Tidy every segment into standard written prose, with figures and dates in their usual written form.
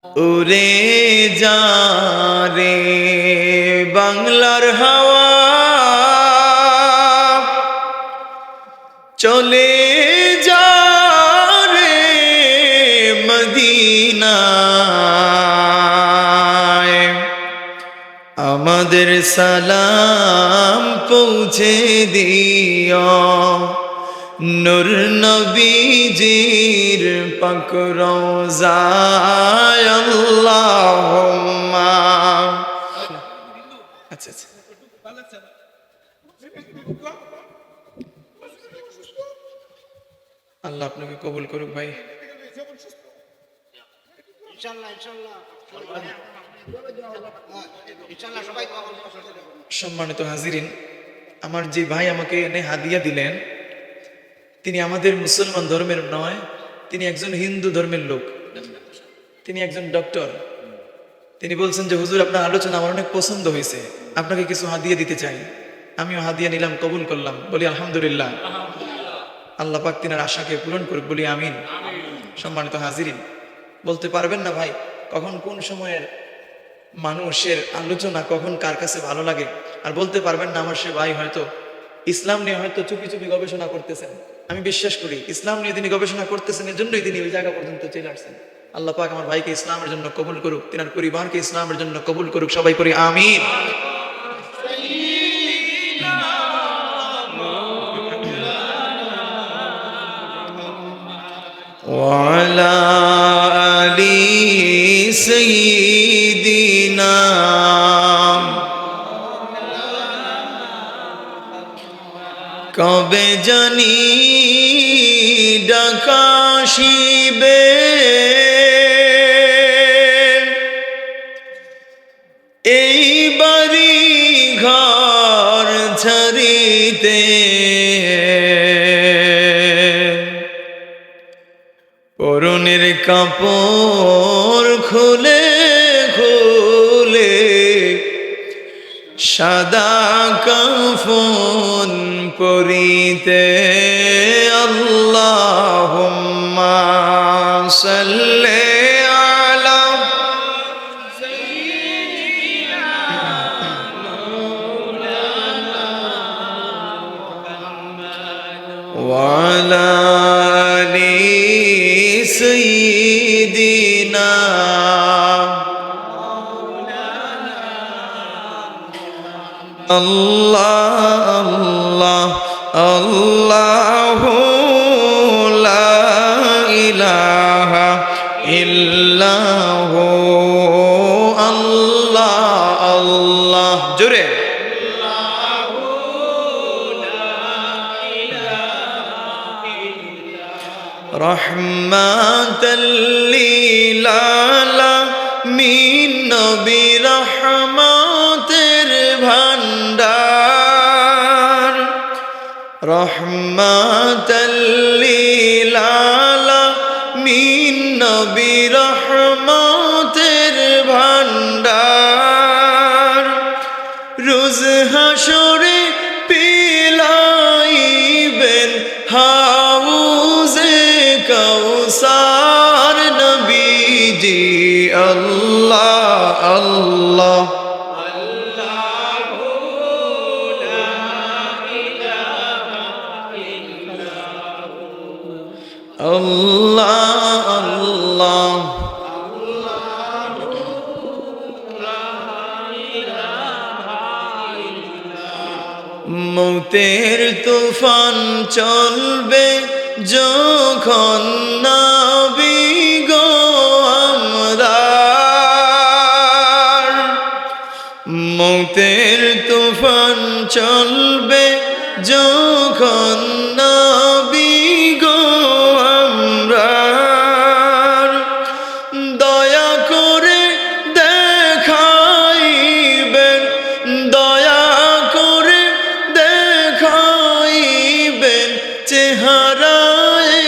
উড়ে যা রে বাংলার হাওয়া, চলে যা রে মদিনায়। আমাদের সালাম পৌঁছে দিও নূর নবীজির পাক রওজায়। আল্লাহুম্মা। আচ্ছা আচ্ছা, আল্লাহ আপনাকে কবুল করুক ভাই। সম্মানিত হাজিরিন, আমার যে ভাই আমাকে এনে হাদিয়া দিলেন, তিনি আমাদের মুসলমান ধর্মের নয়, তিনি একজন হিন্দু ধর্মের লোক, তিনি একজন ডক্টর। তিনি বলছেন যে হুজুর, আপনার আলোচনা আমার অনেক পছন্দ হয়েছে, আপনাকে কিছু হাদিয়া দিতে চাই। আমিও হাদিয়া নিলাম, কবুল করলাম, বলি আলহামদুলিল্লাহ। আল্লাহ পাক তিনার আশাকে পূরণ করুক, বলি আমিন। সম্মানিত হাজিরিন, বলতে পারবেন না ভাই কখন কোন সময়ের মানুষের আলোচনা কখন কার কাছে ভালো লাগে, আর বলতে পারবেন না আমার সে ভাই হয়তো ইসলাম নিয়ে হয়তো চুপি চুপি গবেষণা করতেছেন। আমি বিশ্বাস করি ইসলাম নিয়ে তিনি গবেষণা করতেছেন, এর জন্যই তিনি ওই জায়গা পর্যন্ত চলে আসছেন। আল্লাহ পাক আমার ভাইকে ইসলামের জন্য কবুল করুক, তিনার পরিবারকে ইসলামের জন্য কবুল করুক, সবাই করি আমিন। ওয়ালা আলি সাইয়্যিদিনা, কবে জানি ডাকাশিবে এই বাড়ি ঘর ছাড়িতে, পরনের কাপড় খুলে খুলে সাদা কাফন পরিতে। আল্লাহুম্মা সাল্লি আলা সাইয়্যিদিনা মাওলানা মুহাম্মদ ওয়া আলা আলি সাইয়্যিদিনা। আল্লাহ আল্লাহ আল্লাহু লা ইলাহা ইল্লাহু, আল্লাহ আল্লাহ, জোরে রহমাতাল লিল আলামিন, নবী রহমতের ভান্ডার। রহমাতাল লিল আলামিন, নবী রহমতের ভান্ডার। রোজ হাসরে পিলাইবেন হাউজে কাউসার নবীজি। আল্লাহ আল্লাহ আল্লাহ আল্লাহ। মৌতের তুফান চলবে যখন নবী গো আমরার, মৌতের তুফান চলবে যখন নবী গো আমরার। দয়া করে দেখাইবেন, দয়া করে দেখাইবেন চেহারায়ে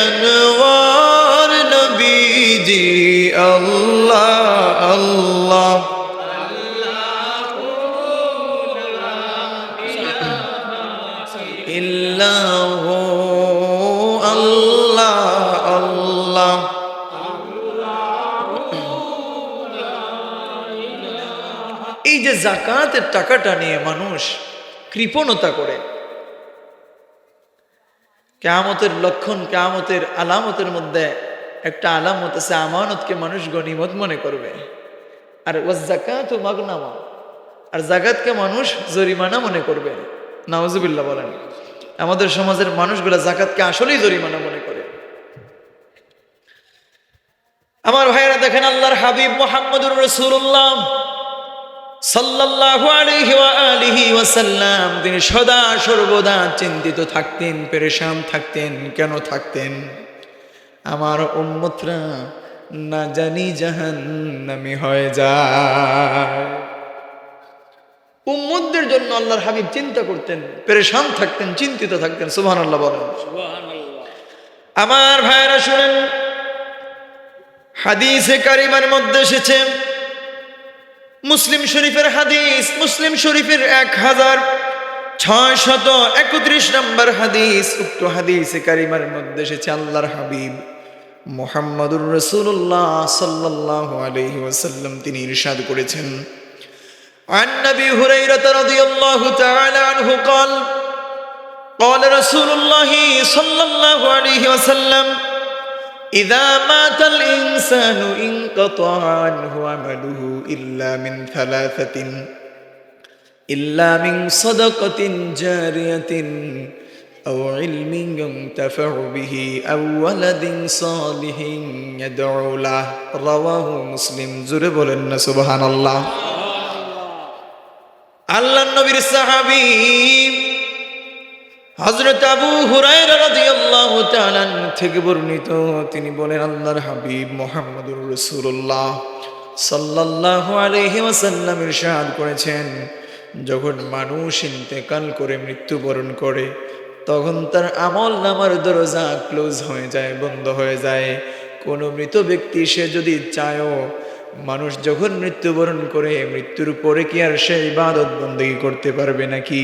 আনওয়ার নবীজি। আল্লাহ আল্লাহ ইল্লাহু, আল্লাহ আল্লাহ। এই যে যাকাতের টাকাটা নিয়ে মানুষ কৃপণতা করে, কিয়ামতের লক্ষণ, কিয়ামতের আলামতের মধ্যে একটা আলামত আছে, আমানতকে মানুষ গনিমত মনে করবে। আর ওয়াজ্জাকাতু মাগনামা, আর যাকাতকে মানুষ জরিমানা মনে করবে। নাউজুবিল্লাহ বলেন। আমাদের সমাজের মানুষগুলা যাকাতকে আসলেই জরিমানা মনে করে। আমার ভাইয়েরা দেখেন, আল্লাহর হাবিব মুহাম্মদুর রাসূলুল্লাহ সাল্লাল্লাহু আলাইহি ওয়া আলিহি ওয়াসাল্লাম তিনি সদা সর্বদা চিন্তিত থাকতেন, পেরেশান থাকতেন। কেন থাকতেন? আমার উম্মতরা না জানি জাহান্নামী হয়ে যায়। উম্মতদের জন্য আল্লাহর হাবিব চিন্তা করতেন, পেরেশান থাকতেন, চিন্তিত থাকতেন। সুবহানাল্লাহ বলেন। সুবহানাল্লাহ। আমার ভাইরা শুনেন, হাদিসে কারিমার মধ্যে এসেছে, মুসলিম শরীফের হাদিস, মুসলিম শরীফের 1631 নম্বর হাদিস। উক্ত হাদিসে কারিমার মধ্যে এসেছে, আল্লাহর হাবিব মুহাম্মদুর রাসূলুল্লাহ সাল্লাল্লাহু আলাইহি ওয়াসাল্লাম তিনি ইরশাদ করেছেন, عن أبي هريرة رضي الله تعالى عنه قال قال رسول الله صلى الله عليه وسلم إذا مات الإنسان انقطع عنه عمله إلا من صدقة جارية أو علم ينتفع به أو ولد صالح يدعو له رواه مسلم। জোরে বলেন না সুবহানাল্লাহ। আল্লাহর নবীর সাহাবী হযরত আবু হুরায়রা রাদিয়াল্লাহু তাআলা থেকে বর্ণিত, তিনি বলেন, আল্লাহর হাবিব মুহাম্মদুর রাসূলুল্লাহ সাল্লাল্লাহু আলাইহি ওয়াসাল্লাম ইরশাদ করেছেন, যখন মানুষ ইন্তেকাল করে, মৃত্যুবরণ করে, তখন তার আমল নামার দরজা ক্লোজ হয়ে যায়, বন্ধ হয়ে যায়। কোনো মৃত ব্যক্তি সে যদি চায়ও, মানুষ যখন মৃত্যুবরণ করে, মৃত্যুর পরে কি আর সে ইবাদত বন্দেগী করতে পারবে নাকি?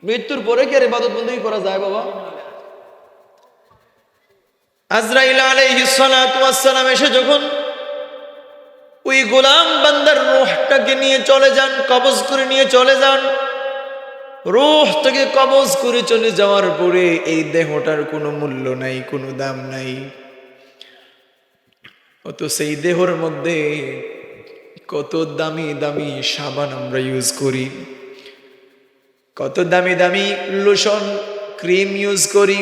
মৃত্যুর পরে কি আর ইবাদত বন্দেগী করা যায় বাবা? আজরাইল আলাইহিস সালাতু ওয়াস সালাম এসে যখন ওই গোলাম বান্দার রূহটাকে নিয়ে চলে যান, কবজ করে নিয়ে চলে যান, রূহটাকে কবজ করে চলে যাওয়ার পরে এই দেহটার কোনো মূল্য নাই, কোনো দাম নাই। অত সেই দেহর মধ্যে কত দামি দামি সাবান আমরা ইউজ করি, কত দামি দামি লোশন, ক্রিম ইউজ করি,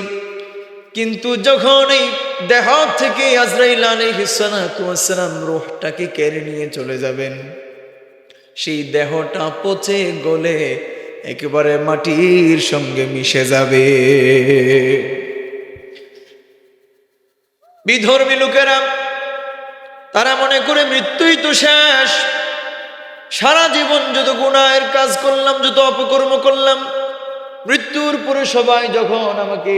কিন্তু যখন এই দেহ থেকে আজরাইল আলাইহিস সালাতু ওয়াস সালাম রূহটাকে কেড়ে নিয়ে চলে যাবেন, সেই দেহটা পচে গলে একেবারে মাটির সঙ্গে মিশে যাবে। বিধর্মী লোকেরা তারা মনে করে মৃত্যুই তো শেষ, সারা জীবন যত গুনাহের কাজ করলাম, যত অপকর্ম করলাম, মৃত্যুর পরে সবাই যখন আমাকে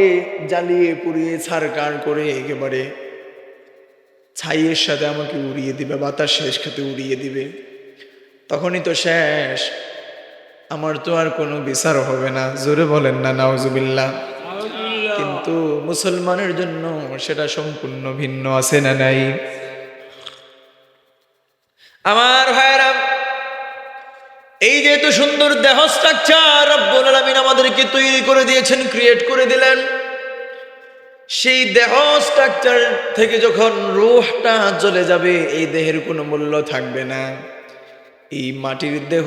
জ্বালিয়ে পুড়িয়ে ছারকার করে একেবারে ছাইয়ের সাথে আমাকে উড়িয়ে দিবে, বাতাস শেষ খাতে উড়িয়ে দিবে, তখনই তো শেষ, আমার তো আর কোনো বিচার হবে না। জোরে বলেন না নাউজুবিল্লাহ। কিন্তু মুসলমানের জন্য সেটা সম্পূর্ণ ভিন্ন, আছে না নাই? আমার ভাইরা, এই যে এত সুন্দর দেহ স্ট্রাকচার রব্বুল আলামিন আমাদেরকে তৈরি করে দিয়েছেন, ক্রিয়েট করে দিলেন, সেই দেহ স্ট্রাকচার থেকে যখন রূহটা চলে যাবে, এই দেহের কোনো মূল্য থাকবে না। এই মাটির দেহ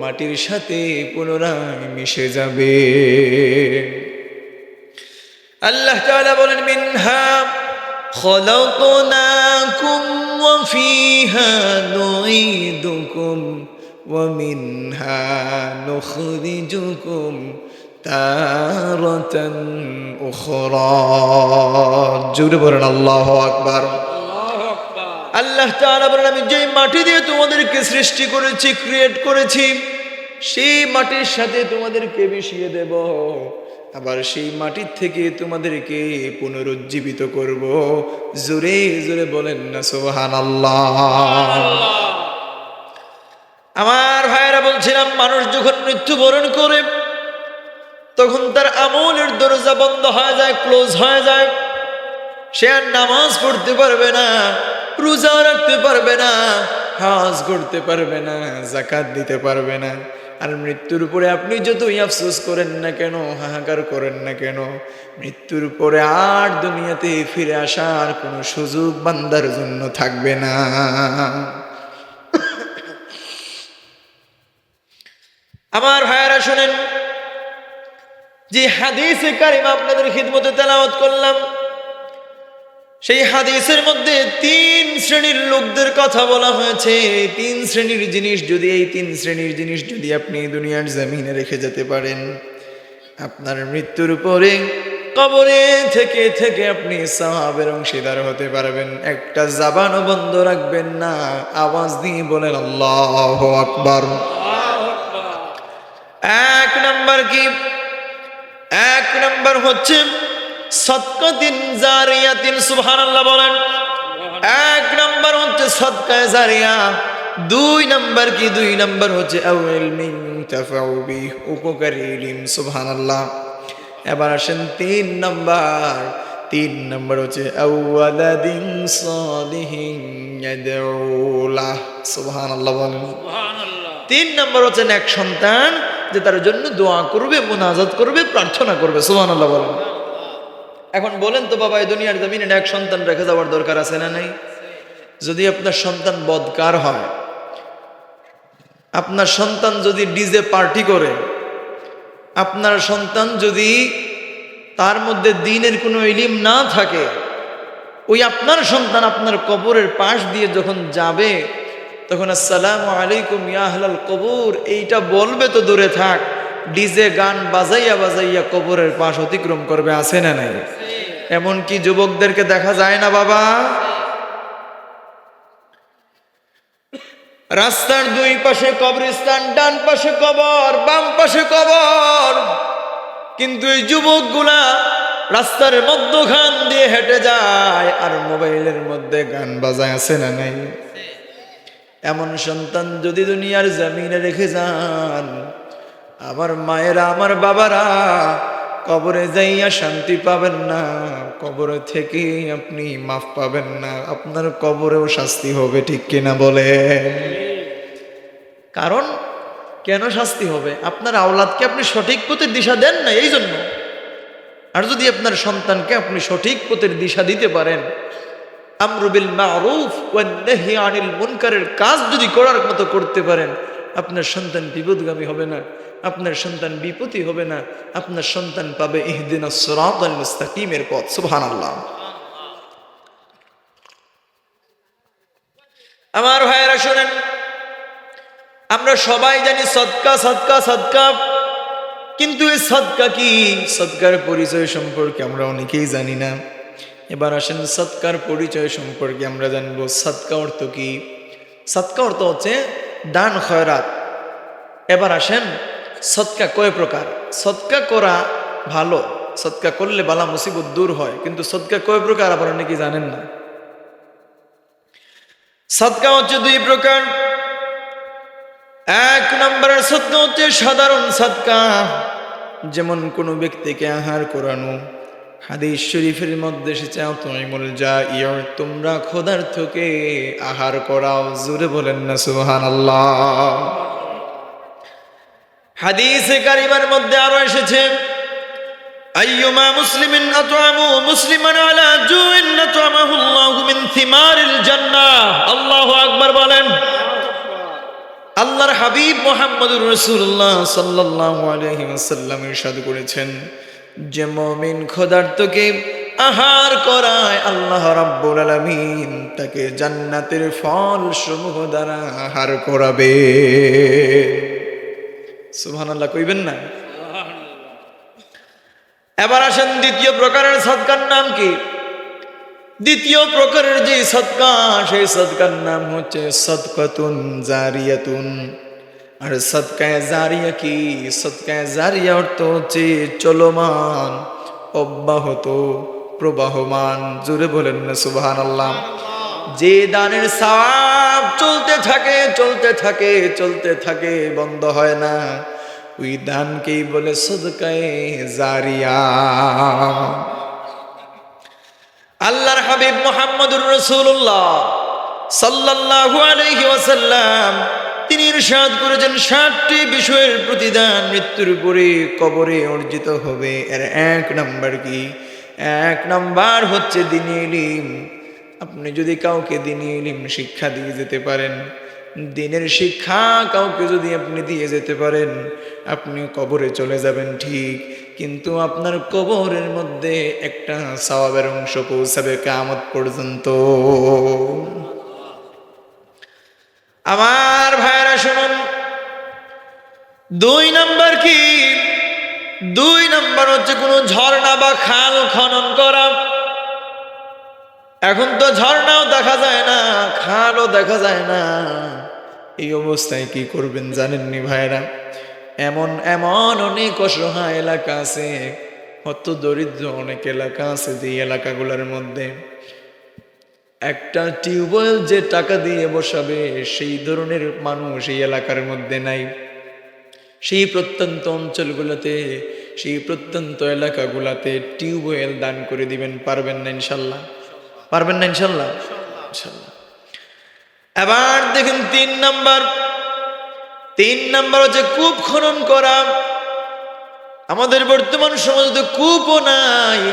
মাটির সাথে পুনরায় মিশে যাবে। আল্লাহ তাআলা বলেন, মিনহা খলাকনাকুম ওয়া ফিহা নুঈদুকুম ওয়া মিনহা নুখরিজুকুম তারাতান উখরা। জোরে বলেন আল্লাহু আকবার। আল্লাহ তাআলা বলেন, আমি যে মাটি দিয়ে তোমাদেরকে সৃষ্টি করেছি, ক্রিয়েট করেছি, সেই মাটির সাথে তোমাদেরকে মিশিয়ে দেব, আবার সেই মাটির থেকে তোমাদেরকে পুনরুজ্জীবিত করব। জোরে জোরে বলেন না সুবহানাল্লাহ। আমার ভাইয়েরা, বলছিলাম, মানুষ যখন মৃত্যুবরণ করে তখন তার আমলের দরজা বন্ধ হয়ে যায়, ক্লোজ হয়ে যায়। সে আর নামাজ পড়তে পারবে না, রোজা রাখতে পারবে না, হজ করতে পারবে না, যাকাত দিতে পারবে না। আর মৃত্যুর পরে আপনি যতই আফসোস করেন না কেন, হাহাকার করেন না কেন, মৃত্যুর পরে আর দুনিয়াতে ফিরে আসার কোনো সুযোগ বান্দার জন্য থাকবে না। আমার ভাইয়েরা শুনেন, যে হাদিসে কারিমা আপনাদের খিদমতে তেলাওয়াত করলাম, সেই হাদিসের মধ্যে 3 শ্রেণীর লোকদের কথা বলা হয়েছে। এই 3 শ্রেণীর জিনিস যদি, এই 3 শ্রেণীর জিনিস যদি আপনি দুনিয়ার জমিনে রেখে যেতে পারেন, আপনার মৃত্যুর পরে কবরে থেকে থেকে আপনি সওয়াবের অংশীদার হতে পারবেন। একটা জবানও বন্ধ রাখবেন না, আওয়াজ দিয়ে বলেন আল্লাহু আকবার। 1 নাম্বার কি? 1 নাম্বার হচ্ছে সদকাতিন জারিয়াতিন, সুবহানাল্লাহ বলেন। 1 নাম্বার হচ্ছে সদকায়ে জারিয়া। 2 নাম্বার কি? 2 নাম্বার হচ্ছে আও ইলমিন তাফাউ বিহি, উপকারী ইলম, সুবহানাল্লাহ। এবার আসেন 3 নাম্বার। 3 নাম্বার হচ্ছে আও ওয়ালাদিন সালিহিন ইয়াদউ লাহ, সুবহানাল্লাহ বলেন। 3 নাম্বার হচ্ছে এক সন্তান যে তার জন্য দোয়া করবে, মুনাজাত করবে, প্রার্থনা করবে, সুবহানাল্লাহ বলেন। এখন বলেন তো বাবা, এই দুনিয়ার জমিনে এক সন্তান রেখে যাওয়ার দরকার আছে না নাই? যদি আপনার সন্তান বদকার হয়, আপনার সন্তান যদি ডিজে পার্টি করে, আপনার সন্তান যদি তার মধ্যে দ্বীনের কোনো ইলম না থাকে, ওই আপনার সন্তান আপনার কবরের পাশ দিয়ে যখন যাবে, তখন আসসালামু আলাইকুম ইয়া আহলাল কবর এইটা বলবে তো দূরে থাক, ডিজে গান বাজাইয়া বাজাইয়া কবরের পাশ অতিক্রম করবে, আছে না নাই? এমন কি যুবকদেরকে দেখা যায় না বাবা? রাস্তার 2 পাশে কবরস্থান, ডান পাশে কবর, বাম পাশে কবর, কিন্তু এই যুবকগুলা রাস্তার মধ্যখান দিয়ে হেঁটে যায় আর মোবাইলের মধ্যে গান বাজায়, আছে না নাই? এমন সন্তান যদি দুনিয়ার জমিনে রেখে যান, আমার মায়েরা, আমার বাবারা, কবরে যাইয়া শান্তি পাবেন না, কবরে থেকে আপনি মাফ পাবেন না, আপনার কবরেও শাস্তি হবে, ঠিক কিনা বলে? কারণ কেন শাস্তি হবে? আপনার আওলাদকে আপনি সঠিক পথের দিশা দেন না, এই জন্য। আর যদি আপনার সন্তানকে আপনি সঠিক পথের দিশা দিতে পারেন, আমরু বিল মারুফ ওয়ান নাহি আনিল মুনকারের কাজ যদি করার মতো করতে পারেন, আপনার সন্তান বিপদগামী হবে না, আপনার সন্তান বিপত্তি হবে না, আপনার সন্তান পাবে ইহদিনাস সিরাতাল মুস্তাকিমের পথ, সুবহানাল্লাহ। আমার ভাইয়েরা শুনেন, আমরা সবাই জানি সদকা সদকা সদকা, কিন্তু এই সদকা কি? সদকার পরিচয় সম্পর্কে আমরা অনেকেই জানি না। এবার আসেন সদকার পরিচয় সম্পর্কে আমরা জানবো। সদকা অর্থ কি? সদকা অর্থ হচ্ছে দান খয়রাত। এবার আসেন সদকা কয় প্রকার? সদকা করা ভালো, সদকা করলে বালা মুসিবত দূর হয়, কিন্তু সদকা কয় প্রকার আবার অনেকেই জানেন না। সদকা হচ্ছে 2 প্রকার। 1 নম্বরের সদকা হচ্ছে সাধারণ সদকা, যেমন কোনো ব্যক্তিকে আহার করানো। হাদিস শরীফের মধ্যে এসেছে আতুইমুল জাইয়া, তোমরা ক্ষুধার্তকে আহার করাও, জোরে বলেন না সুবহানাল্লাহ। হাদিসে কারিমার মধ্যে আরো এসেছে আইয়ুমা মুসলিমিন আতআমু মুসলিমান আলা জুইন আতআমাহুল্লাহু মিন থিমারিল জান্নাহ। আল্লাহু আকবার বলেন। আল্লাহর হাবিব মুহাম্মদুর রাসূলুল্লাহ সাল্লাল্লাহু আলাইহি ওয়াসাল্লাম ইরশাদ করেছেন, যে মুমিন ক্ষুধার্তকে আহার করায়, আল্লাহ রাব্বুল আলামিন তাকে জান্নাতের ফল সমূহ দ্বারা আহার করাবে। সুবহানাল্লাহ কইবেন না? এবার আসেন দ্বিতীয় প্রকারের সদকার নাম কি? দ্বিতীয় প্রকারের যে সদকা, সেই সদকার নাম হচ্ছে সদকাতুন জারিয়াতুন। আর সদকায়ে জারিয়া কি? সদকায়ে জারিয়া অর্থ হচ্ছে চলমান, অব্যাহত, প্রবাহমান, জোরে বলেন না সুবহানাল্লাহ। যে দানের সওয়াব চলতে থাকে চলতে থাকে চলতে থাকে, বন্ধ হয় না, ওই দানকেই বলে সদকায়ে জারিয়া। আল্লাহর হাবিব মুহাম্মদুর রাসূলুল্লাহ সাল্লাল্লাহু আলাইহি ওয়াসাল্লাম তিনি ইরশাদ করেছেন 7টি বিষয়ের প্রতিদান মৃত্যুর পরে কবরে অর্জিত হবে। এর এক নাম্বার কি? এক নাম্বার হচ্ছে দ্বীনি ইলম। আপনি যদি কাউকে দ্বীনি ইলম শিক্ষা দিয়ে যেতে পারেন, দ্বীনের শিক্ষা কাউকে যদি আপনি দিয়ে যেতে পারেন, আপনি কবরে চলে যাবেন ঠিক, কিন্তু আপনার কবরের মধ্যে একটা সওয়াবের অংশ পৌঁছাবে কিয়ামত পর্যন্ত। আমার ভাইরা শুনুন, 2 নাম্বার কি? 2 নাম্বার হচ্ছে কোনো ঝর্ণা বা খাল খনন করা। এখন তো ঝর্ণাও দেখা যায় না, খালও দেখা যায় না। এই অবস্থায় কি করবেন জানেননি ভাইরা? এমন এমন অনেক অসহায় এলাকা আছে, হত দরিদ্র অনেক এলাকা আছে, যে এলাকাগুলোর মধ্যে একটা টিউবওয়েল যে টাকা দিয়ে বসাবে সেই ধরনের মানুষ এই এলাকার মধ্যে নাই। সেই প্রত্যন্ত অঞ্চলগুলোতে, সেই প্রত্যন্ত এলাকাগুলোতে টিউবওয়েল দান করে দিবেন। পারবেন না ইনশাল্লাহ? পারবেন না ইনশাল্লাহ? ইনশাল্লাহ। এবার দেখেন 3 নাম্বার। 3 নাম্বার হচ্ছে কূপ খনন করা। আমাদের বর্তমান সমাজে তো কূপও নাই।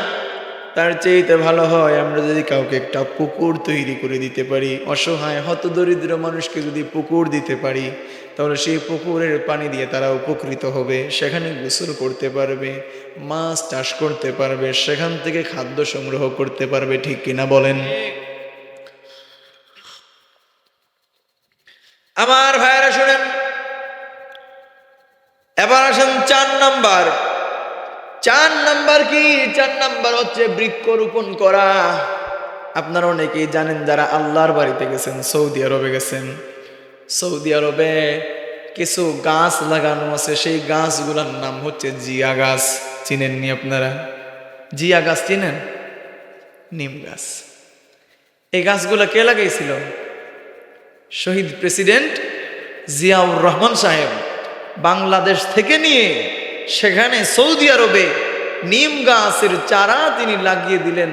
তার চাইতে ভালো হয় আমরা যদি কাউকে একটা পুকুর তৈরি করে দিতে পারি, অসহায় হতদরিদ্র মানুষকে যদি পুকুর দিতে পারি, তাহলে সেই পুকুরের পানি দিয়ে তারা উপকৃত হবে, সেখানে গোসল করতে পারবে, মাছ চাষ করতে পারবে, সেখান থেকে খাদ্য সংগ্রহ করতে পারবে। ঠিক কিনা বলেন? আমার ভাইয়েরা শুনেন, এবার আসেন 4 নাম্বার। 4 নাম্বার কি? 4 নাম্বার হচ্ছে বৃক্ষরোপণ করা। আপনারা অনেকেই জানেন, যারা আল্লাহর বাড়িতে গেছেন, সৌদি আরবে গেছেন, সৌদি আরবে কিছু গাছ লাগানো আছে। সেই গাছগুলোর নাম হচ্ছে জিয়া গাছ। চিনেননি আপনারা? জিয়া গাছ চিনেন? নিম গাছ। এই গাছগুলো কে লাগাইছিল? শহীদ প্রেসিডেন্ট জিয়াউর রহমান সাহেব বাংলাদেশ থেকে নিয়ে সেখানে সৌদি আরবে নিম গাছের চারা তিনি লাগিয়ে দিলেন।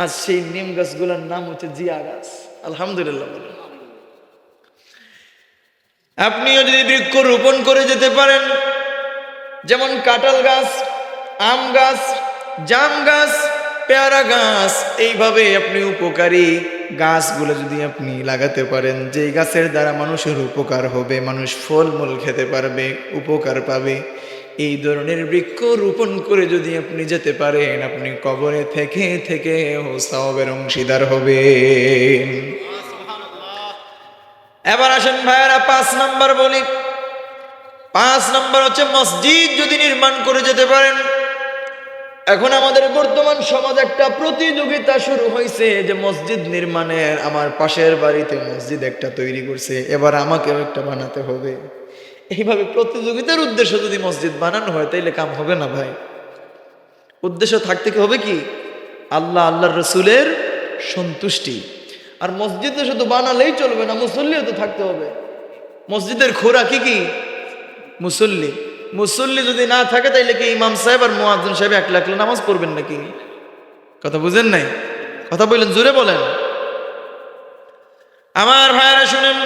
আর সেই নিম গাছগুলোর নাম হচ্ছে জিয়া গাছ। আলহামদুলিল্লাহ। আপনিও যদি বৃক্ষ রোপণ করে যেতে পারেন, যেমন কাঁঠাল গাছ, আম গাছ, জাম গাছ, পেয়ারা গাছ, এইভাবে আপনি উপকারী গাছগুলো যদি আপনি লাগাতে পারেন, যেই গাছের দ্বারা মানুষের উপকার হবে, মানুষ ফলমূল খেতে পারবে, উপকার পাবে, এই ধরনের বৃক্ষ রোপণ করে যদি আপনি যেতে পারেন, আপনি কবরে থেকে থেকে সওয়াবের অংশীদার হবে। এবার আসেন ভাইয়ারা, 5 নাম্বার বলি। 5 নাম্বার হচ্ছে মসজিদ যদি নির্মাণ করে যেতে পারেন। এখন আমাদের বর্তমান সমাজ একটা প্রতিযোগিতা শুরু হয়েছে যে মসজিদ নির্মাণের, আমার পাশের বাড়িতে মসজিদ একটা তৈরি করছে, এবার আমাকেও একটা বানাতে হবে। এইভাবে প্রতিযোগিতার উদ্দেশ্য যদি মসজিদ বানানো হয়, তাইলে কাম হবে না ভাই। উদ্দেশ্য থাকতে কি হবে কি? আল্লাহ, আল্লাহর রসুলের সন্তুষ্টি। আর মসজিদে শুধু বানালেই চলবে না, মুসল্লিও তো থাকতে হবে। মসজিদের খোরা কি কি? মুসল্লি। মুসল্লি যদি না থাকে, তাইলে কি ইমাম সাহেব আর মুয়াজ্জিন সাহেব একলা একলা নামাজ পড়বেন নাকি? কথা বুঝেন নাই? কথা বললেন, জোরে বলেন। আমার ভাইরা শুনেন,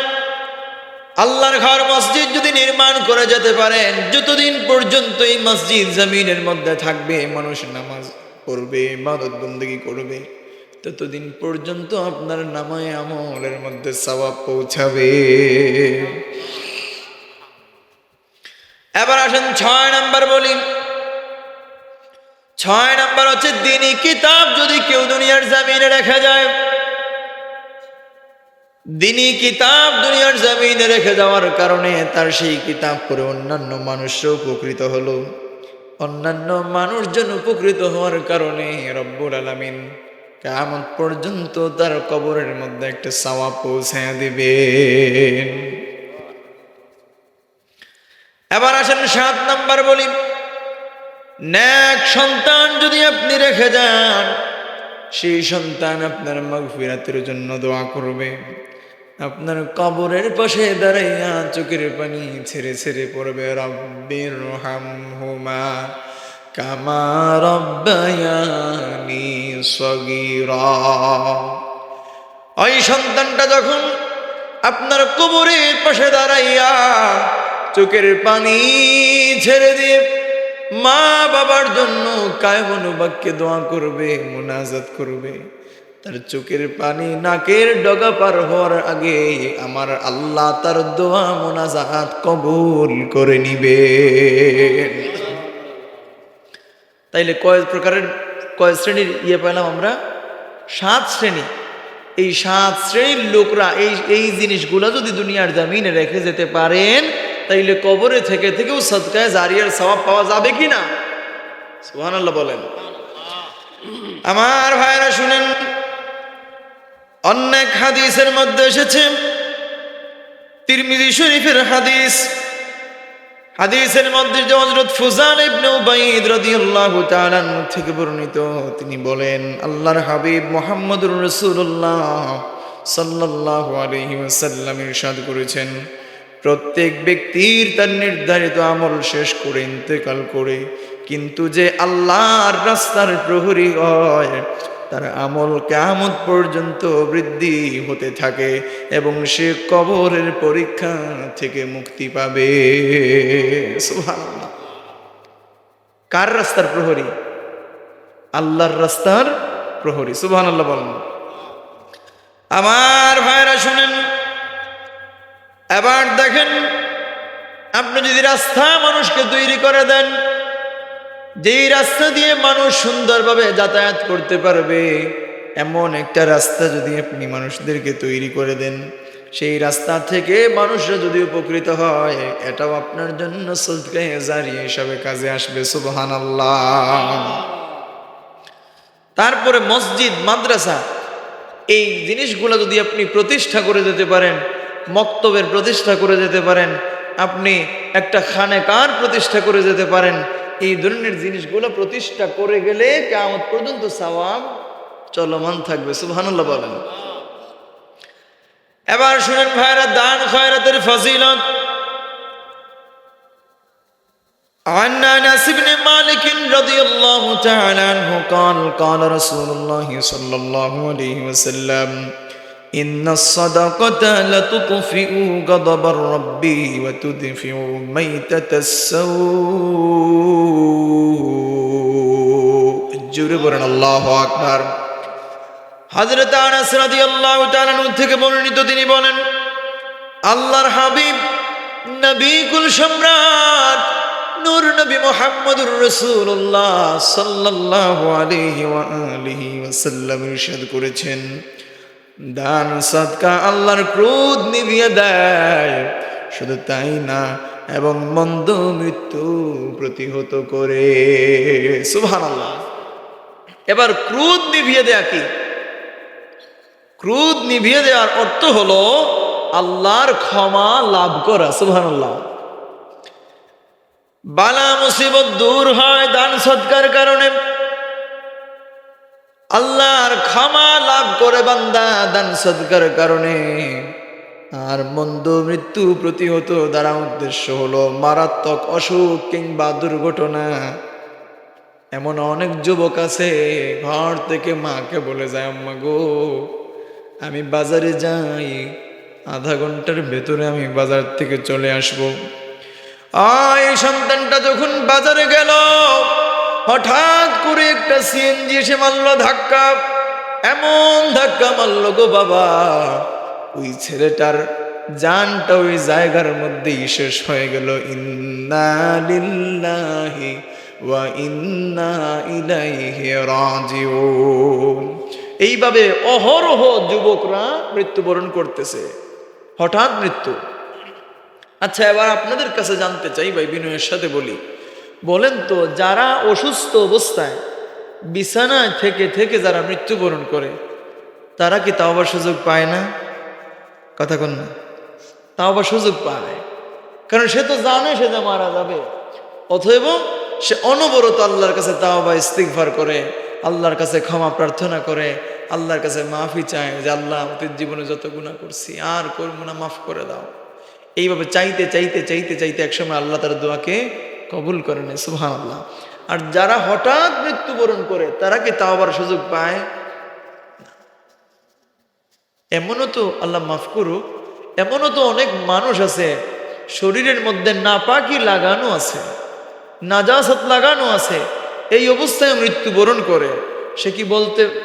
আল্লাহর ঘর মসজিদ যদি নির্মাণ করে যেতে পারেন, যতদিন পর্যন্ত এই মসজিদ জমিনের মধ্যে থাকবে, মানুষ নামাজ পড়বে, ইবাদত বন্দেগী করবে, ততদিন পর্যন্ত আপনার নামায়ে আমলের মধ্যে সওয়াব পৌঁছাবে। এবার আসেন 6 নাম্বার বলি। 6 নাম্বার হচ্ছে দ্বীনি কিতাব যদি কেউ দুনিয়ার জমিনে রেখে যায়। দ্বীনি কিতাব দুনিয়ার জমিনে রেখে যাওয়ার কারণে তার সেই কিতাব পড়ে অন্যান্য মানুষও উপকৃত হলো। অন্যান্য মানুষজন উপকৃত হওয়ার কারণে রব্বুল আলামিন কিয়ামত পর্যন্ত তার কবরের মধ্যে একটা সওয়াব পৌঁছায় দিবেন। এবার আসেন 7 নাম্বার বলি। নেক সন্তান যদি আপনি রেখে যান, সেই সন্তান আপনার মাগফিরাতের জন্য দোয়া করবে। আপনার কবরের পাশে দাঁড়াইয়া চোখের পানি ছেড়ে ছেড়ে পড়বে, রব্বিরহামহুমা কামা রব্বায়ানি সগীরা। ওই সন্তানটা যখন আপনার কবরের পাশে দাঁড়াইয়া চোখের পানি ছেড়ে দিয়ে মা বাবার জন্য কায়মন বাক্যে দোয়া করবে, মুনাজাত করবে। তার চোখের পানি নাকের ডগা পার হওয়ার আগে আমার আল্লাহ তার দোয়া মুনাজাত কবুল করে নিবে। তাইলে কয় শ্রেণীর পেলাম আমরা? 7 শ্রেণী। এই 7 শ্রেণীর লোকরা এই জিনিসগুলো যদি দুনিয়ার জমিনে রেখে যেতে পারেন, তাইলে কবরে থেকে থেকেও সদকায়ে জারিয়ার সওয়াব পাওয়া যাবে কি না? সুবহানাল্লাহ বলেন। আমার ভাইরা শুনেন, অনেক হাদিসের মধ্যে এসেছে, তিরমিজি শরীফের হাদিসের মধ্যে যে হযরত ফুজাল ইবনে উবাইদ রাদিয়াল্লাহু তাআলা থেকে বর্ণিত, তিনি বলেন আল্লাহর হাবিব মুহাম্মদুর রাসূলুল্লাহ সাল্লাল্লাহু আলাইহি ওয়াসাল্লাম ইরশাদ করেছেন, প্রত্যেক ব্যক্তির তার নির্ধারিত আমল শেষ করে ইন্তেকাল করে, কিন্তু যে আল্লাহর রাস্তার প্রহরী হয় তার আমল কিয়ামত পর্যন্ত বৃদ্ধি হতে থাকে এবং সে কবরের পরীক্ষা থেকে মুক্তি পাবে। সুবহানাল্লাহ। কার রাস্তার প্রহরী? আল্লাহর রাস্তার প্রহরী। সুবহানাল্লাহ বলেন। আমার ভাইরা শুনেন, এবার দেখেন, আপনি যদি রাস্তা মানুষকে তৈরি করে দেন, যেই রাস্তা দিয়ে মানুষ সুন্দরভাবে যাতায়াত করতে পারবে, এমন একটা রাস্তা যদি আপনি মানুষদেরকে তৈরি করে দেন, সেই রাস্তা থেকে মানুষরা যদি উপকৃত হয়, এটাও আপনার জন্য সদকায়ে জারিয়া হিসাবে কাজে আসবে। সুবহানাল্লাহ। তারপরে মসজিদ, মাদ্রাসা, এই জিনিসগুলো যদি আপনি প্রতিষ্ঠা করে যেতে পারেন, মক্তবের প্রতিষ্ঠা করে যেতে পারেন, আপনি একটা খানেকার প্রতিষ্ঠা করে যেতে পারেন, এই ধরনের জিনিসগুলো প্রতিষ্ঠা করে গেলে কিয়ামত পর্যন্ত সওয়াব চলমান থাকবে। সুবহানাল্লাহ বলেন। এবার শুনেন ভাইরা, দান খয়রাতের ফজিলত। عن أنس بن مالك رضي الله تعالى عنه قال قال رسول الله صلى الله عليه وسلم إن الصدقة لتطفئ غضب الرب وتدفئ ميتة السوء। জোরে বলেন আল্লাহু আকবার। হযরত আনাস রাদিয়াল্লাহু তাআলা থেকে বর্ণিত, তিনি বলেন আল্লাহর হাবিব নবী কুল সম্রাট নূর নবী মুহাম্মদুর রাসূলুল্লাহ সাল্লাল্লাহু আলাইহি ওয়া আলিহি ওয়াসাল্লাম ইরশাদ করেছেন, দান সাদকা আল্লাহর ক্রোধ নিভিয়ে দেয়, শুধু তাই না এবং মন্দ মৃত্যু প্রতিহত করে। সুবহানাল্লাহ। এবার ক্রোধ নিভিয়ে দেয়া কি? ক্রোধ নিভিয়ে দেওয়ার অর্থ হলো আল্লাহর ক্ষমা লাভ করা। সুবহানাল্লাহ। বালা মুসিবত দূর হয় দান সদকার কারণে, আল্লাহর ক্ষমা লাভ করে বান্দা দান সদকার কারণে। আর মন্দ মৃত্যু প্রতিহত দ্বারা উদ্দেশ্য হলো মারাত্মক অসুখ কিংবা দুর্ঘটনা। এমন অনেক যুবক আছে, ঘর থেকে মাকে বলে যায়, আম্মা গো আমি বাজারে যাই, আধা ঘন্টার ভেতরে আমি বাজার থেকে চলে আসবো। এই সন্তানটা যখন বাজারে গেল, হঠাৎ করে একটা সিএনজি এসে মারল ধাক্কা। এমন ধাক্কা মারল গো বাবা, ওই ছেলেটার জানটা ওই জায়গার মধ্যেই শেষ হয়ে গেল। ইন্না লিল্লাহি ওয়া ইন্না ইলাইহি রাজিউন। এইভাবে অহরহ যুবকরা মৃত্যুবরণ করতেছে, হঠাৎ মৃত্যু। আচ্ছা, এবার আপনাদের কাছে জানতে চাই ভাই, বিনয়ের সাথে বলেন তো, যারা অসুস্থ অবস্থায় বিছানায় থেকে থেকে যারা মৃত্যুবরণ করে, তারা কি তাওবার সুযোগ পায় না? কথা কন না। তাওবার সুযোগ পায়, কারণ সে তো জানে সে যে মারা যাবে, অতএব সে অনবরত আল্লাহর কাছে তাওবা ইস্তিগফার করে, আল্লাহর কাছে ক্ষমা প্রার্থনা করে, আল্লাহর কাছে মাফি চায় যে আল্লাহ অতীত জীবনে যত গুনাহ করছি আর করবো না, মাফ করে দাও। এইভাবে চাইতে চাইতে চাইতে চাইতে একসময় আল্লাহ তার দোয়াকে কবুল করে নেয়। সুবহানাল্লাহ। আর যারা হঠাৎ মৃত্যুবরণ করে, তারা কি তাওবার সুযোগ পায়? এমনও তো, আল্লাহ মাফ করুক, এমনও তো অনেক মানুষ আছে শরীরের মধ্যে নাপাকি লাগানো আছে, নাজাসাত লাগানো আছে, এই অবস্থায় মৃত্যুবরণ করে।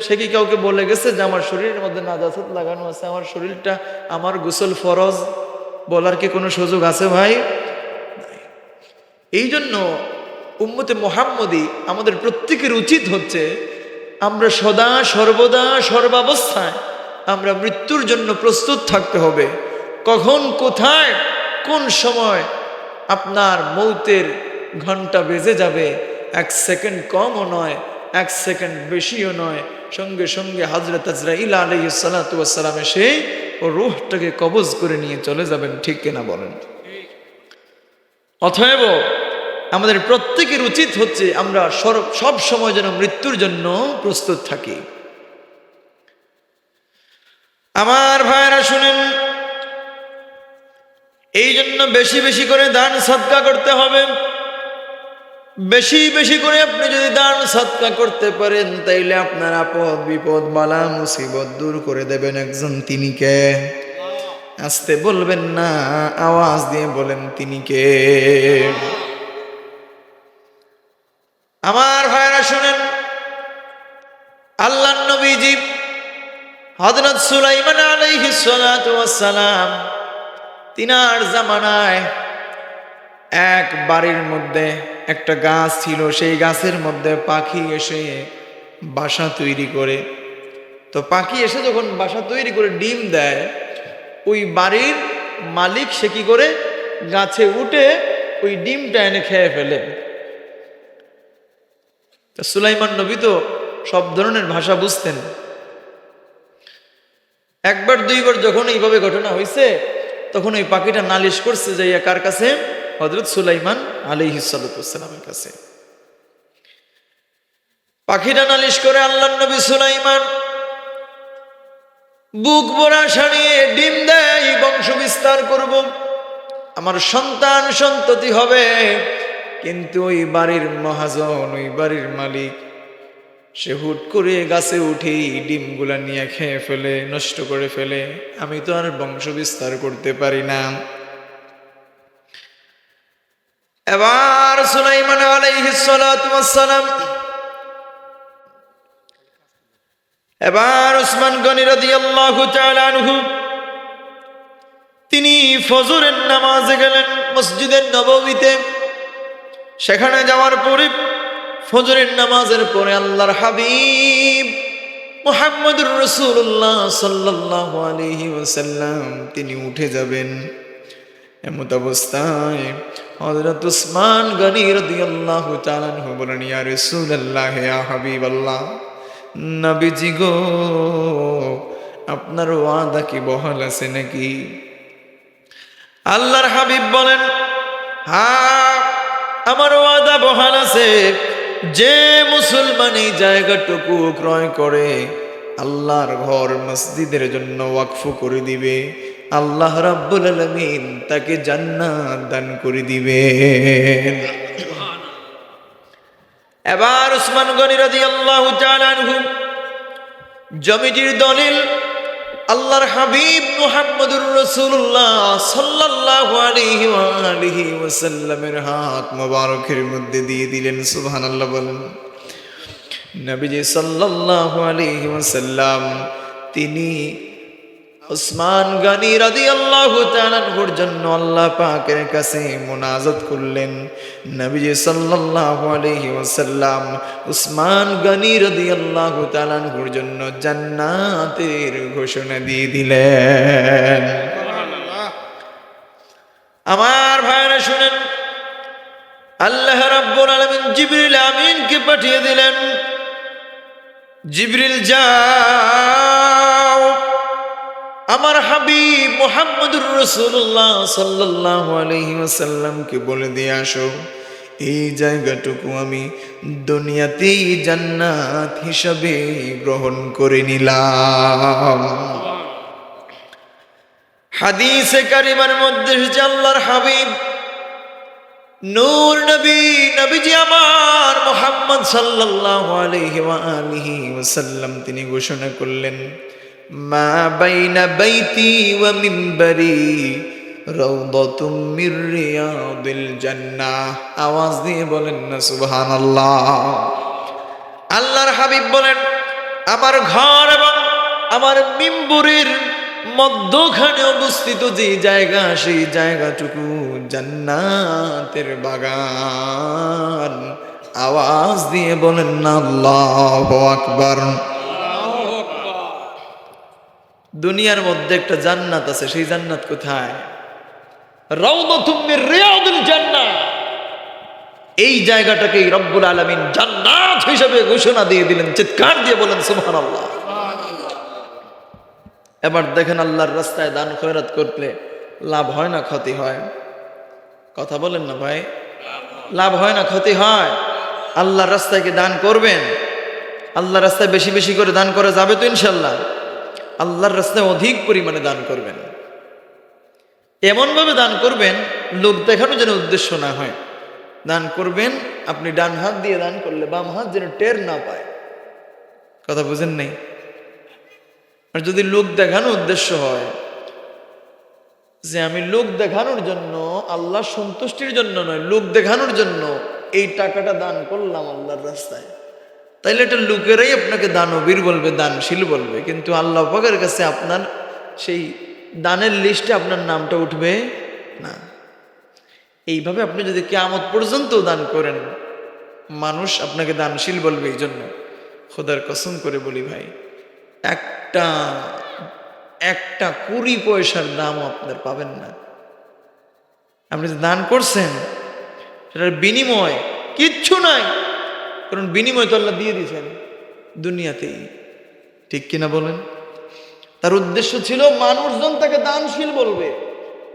সে কি কাউকে বলে গেছে যে আমার শরীরের মধ্যে নাজাসাত লাগানো আছে, আমার শরীরটা, আমার গোসল ফরজ? বলার কি কোনো সুযোগ আছে ভাই? এই জন্য উম্মতে মুহাম্মদী আমাদের প্রত্যেকের উচিত হচ্ছে আমরা সদা সর্বদা সর্বাবস্থায় আমরা মৃত্যুর জন্য প্রস্তুত থাকতে হবে। কখন কোথায় কোন সময় আপনার মৌতের ঘন্টা বেজে যাবে, 1 সেকেন্ড কমও নয়, 1 সেকেন্ড বেশিও নয়, সঙ্গে সঙ্গে হযরত আজরাইল আলাইহিস সালাতু ওয়াস সালাম এসে ও রূহটাকে কবজ করে নিয়ে চলে যাবেন। ঠিক কিনা বলেন? অতএব আমাদের প্রত্যেকের উচিত হচ্ছে আমরা সব সময় যেন মৃত্যুর জন্য প্রস্তুত থাকি। আমার ভাইরা শুনেন, এই জন্য বেশি বেশি করে দান সদকা করতে হবে। বেশি বেশি করে আপনি যদি দান সদকা করতে পারেন তাইলে আপনার আপদ বিপদ বালা মুসিবত দূর করে দেবেন একজন। তিনি কে? আস্তে বলবেন না, আওয়াজ দিয়ে বলেন তিনি কে? আমার ভাইরা শুনেন, আল্লাহর নবীজি হযরত সুলাইমান আলাইহিস সালাতু ওয়াস সালাম তিনার জামানায় এক বাড়ির মধ্যে একটা গাছ ছিল, সেই গাছের মধ্যে পাখি এসে বাসা তৈরি করে। তো পাখি এসে যখন বাসা তৈরি করে ডিম দেয়, ওই বাড়ির মালিক সে কি করে, গাছে উঠে ওই ডিমটা এনে খেয়ে ফেলে। তো সুলাইমান নবী তো সব ধরনের ভাষা বুঝতেন। একবার দুইবার যখন এইভাবে ঘটনা হয়েছে তখন ওই পাখিটা নালিশ করছে যে কার কাছে? হযরত সুলাইমান আলাইহিস সালাতু ওয়াস সালামের কাছে। পাখিটা নালিশ করে আল্লাহর নবী সুলাইমান বুক ভরা আশা নিয়ে ডিম দেয়, বংশ বিস্তার করব, আমার সন্তান সন্ততি হবে। কিন্তু ওই বাড়ির মহাজন, ওই বাড়ির মালিক, সে হুট করে গাছে উঠেই ডিমগুলা নিয়ে খেয়ে ফেলে, নষ্ট করে ফেলে। আমি তো আর বংশ বিস্তার করতে পারি না। এবার সুলাইমান আলাইহিস সালাতু ওয়াস সালাম এবার উসমান গনি রাদিয়াল্লাহু তাআলা আনহু তিনি ফজরের নামাজে গেলেন মসজিদে নববীতে। সেখানে যাওয়ার পরে ফজরের নামাজের পরে আল্লাহর হাবিব মুহাম্মদুর রাসূলুল্লাহ সাল্লাল্লাহু আলাইহি ওয়াসাল্লাম তিনি উঠে যাবেন। এমত অবস্থায় হযরত উসমান গনি রাদিয়াল্লাহু তাআলা আনহু বলেন, ইয়া রাসূলুল্লাহ, ইয়া হাবিবাল্লাহ, নবীজি গো, আপনার ওয়াদা কি বহাল আছে নাকি? আল্লাহর হাবিব বলেন, হ্যাঁ, আমার ওয়াদা বহাল আছে। যে মুসলমান এই জায়গাটুকু ক্রয় করে আল্লাহর ঘর মসজিদের জন্য ওয়াকফ করে দিবে, আল্লাহ রাব্বুল আলামিন তাকে জান্নাত দান করে দিবেন। এবার উসমান গনি রাদিয়াল্লাহু তাআলা আনহু জমিটির দলিল আল্লাহর হাবিব মুহাম্মদুর রাসূলুল্লাহ সাল্লাল্লাহু আলাইহি ওয়া আলিহি ওয়াসাল্লামের হাত মোবারকের মধ্যে দিয়ে দিলেন। সুবহানাল্লাহ বলেন। নবীজি সাল্লাল্লাহু আলাইহি ওয়াসাল্লাম তিনি উসমান গনি রাদিয়াল্লাহু তাআলা আনহুর জন্য আল্লাহ পাকের কাছে মুনাজাত করলেন। নবীজি সাল্লাল্লাহু আলাইহি ওয়াসাল্লাম উসমান গনি রাদিয়াল্লাহু তাআলা আনহুর জন্য জান্নাতের ঘোষণা দিয়ে দিলেন। আমার ভাইরা শুনেন, আল্লাহ রাব্বুল আলামিন জিবরিল আমিনকে পাঠিয়ে দিলেন। জিবরিল যাও, আমার হাবিব মুহাম্মদুর রাসূলুল্লাহ সাল্লাল্লাহু আলাইহি ওয়াসাল্লামকে বলে দিয়ে আসো, এই জায়গাটুকু আমি দুনিয়াতেই জান্নাত হিসাবে গ্রহণ করে নিলাম। হাদিসে কারিমার মধ্যে আল্লাহর হাবিব নূর নবী, নবীজি আমার মুহাম্মদ সাল্লাল্লাহু আলাইহি ওয়া আলিহি ওয়াসাল্লাম তিনি ঘোষণা করলেন, মা বাইনা বাইতি ওয়া মিম্বারি রাউদাতুম মির রিয়াদিল জান্নাহ। আওয়াজ দিয়ে বলেন না সুবহানাল্লাহ। আল্লাহর হাবিব বলেন, আমার ঘর এবং আমার মিম্বরের মধ্যখানে অবস্থিত যে জায়গা, সেই জায়গাটুকু জান্নাতের বাগান। আওয়াজ দিয়ে বলেন না আল্লাহু আকবার। দুনিয়ার মধ্যে একটা জান্নাত আছে, সেই জান্নাত কোথায়? রাউদাতুম মির রিয়াদিল জান্নাহ। এই জায়গাটাকেই রব্বুল আলামিন জান্নাত হিসেবে ঘোষণা দিয়ে দিলেন। চিৎকার দিয়ে বলেন সুবহানাল্লাহ। এবার দেখেন, আল্লাহর রাস্তায় দান খয়রাত করলে লাভ হয় না ক্ষতি হয়? কথা বলেন না ভাই, লাভ হয় না ক্ষতি হয়? আল্লাহর রাস্তায় কি দান করবেন? আল্লাহর রাস্তায় বেশি বেশি করে দান করা যাবে তো ইনশাল্লাহ? আল্লাহর রাস্তায় অধিক পরিমাণে দান করবেন। এমনভাবে দান করবেন লোক দেখানো যেন উদ্দেশ্য না হয়। দান করবেন, আপনি ডান হাত দিয়ে দান করলে বাম হাত যেন টের না পায়। কথা বুঝেন নেই? আর যদি লোক দেখানো উদ্দেশ্য হয় যে আমি লোক দেখানোর জন্য, আল্লাহ সন্তুষ্টির জন্য নয়, লোক দেখানোর জন্য এই টাকাটা দান করলাম আল্লাহর রাস্তায়, তাইলে এটা লোকেরাই আপনাকে দানবীর বলবে, দানশীল বলবে, কিন্তু আল্লাহ পাকের কাছে আপনার সেই দানের লিস্টে আপনার নামটা উঠবে না। এইভাবে আপনি যদি কিয়ামত পর্যন্ত দান করেন, মানুষ আপনাকে দানশীল বলবে। এই জন্য খোদার কসম করে বলি ভাই, একটা 20 পয়সার দামও আপনার পাবেন না। আপনি যে দান করছেন সেটার বিনিময় কিচ্ছু নাই, কারণ বিনিময় তো আল্লাহ দিয়ে দিয়েছেন দুনিয়াতেই। ঠিক কিনা বলেন? তার উদ্দেশ্য ছিল মানুষজন তাকে দানশীল বলবে।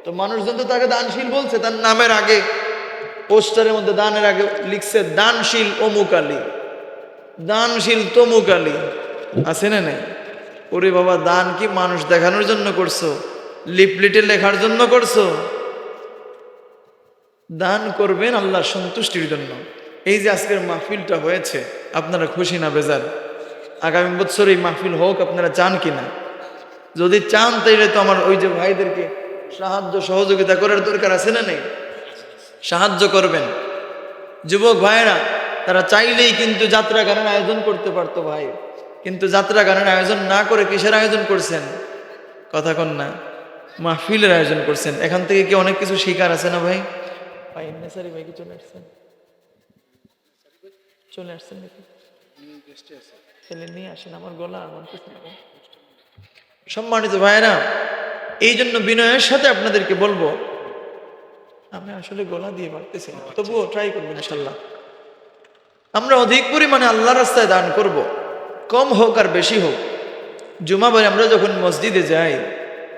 তো মানুষজন তো তাকে দানশীল বলছে, তার নামের আগে পোস্টারের মধ্যে দানের আগে লিখছে দানশীল অমুক আলী, দানশীল তমুক আলী। আছে না নাই? ওরে বাবা, দান কি মানুষ দেখানোর জন্য করছো? লিপলিটে লেখার জন্য করছো? দান করবেন আল্লাহর সন্তুষ্টির জন্য। এই যে আজকের মাহফিলটা হয়েছে, আপনারা খুশি না বেজার? আগামী বছর এই মাহফিল হোক, আপনারা চান কিনা? যদি চান তাইলে তো আমার ওই যে ভাইদেরকে সাহায্য সহযোগিতা করার দরকার আছে না নেই? সাহায্য করবেন। যুবক ভাইরা তারা চাইলেই কিন্তু যাত্রা গানের আয়োজন করতে পারতো ভাই, কিন্তু যাত্রা গানের আয়োজন না করে কিসের আয়োজন করছেন? কথা কন না, মাহফিলের আয়োজন করছেন। এখান থেকে কি অনেক কিছু শিকার আছে না ভাই? ভাই নেসারি ভাই কি চলে আসছেন? চলে আসছেন নাকি? ছেলে নিয়ে আসেন, আমার গলা আমার কিছু না। সম্মানিত ভাইরা, এই জন্য বিনয়ের সাথে আপনাদেরকে বলবো, আমি আসলে গলা দিয়ে পারতেছি না, তবুও ট্রাই করবেন ইনশাল্লাহ। আমরা অধিক পরিমাণে আল্লাহর রাস্তায় দান করব, কম হোক আর বেশি হোক। জুমাবারে আমরা যখন মসজিদে যাই,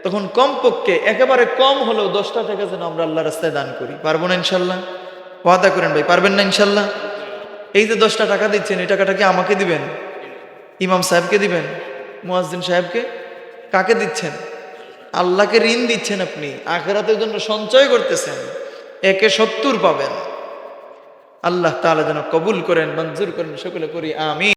তখন কমপক্ষে একেবারে কম হলেও 10টা টাকা যেন আমরা আল্লাহর রাস্তায় দান করি। পারবো না ইনশাল্লাহ? ওয়াদা করেন ভাই, পারবেন না ইনশাল্লাহ? এই যে 10টা টাকা দিচ্ছেন, এই টাকাটা কি আমাকে দিবেন? ইমাম সাহেবকে দিবেন? মুয়াজ্জিন সাহেবকে? কাকে দিচ্ছেন? আল্লাহকে ঋণ দিচ্ছেন আপনি, আখিরাতের জন্য সঞ্চয় করতেছেন। 1/70 পাবেন। আল্লাহ তাআলা যেন কবুল করেন, মঞ্জুর করেন, সকলে করি আমিন।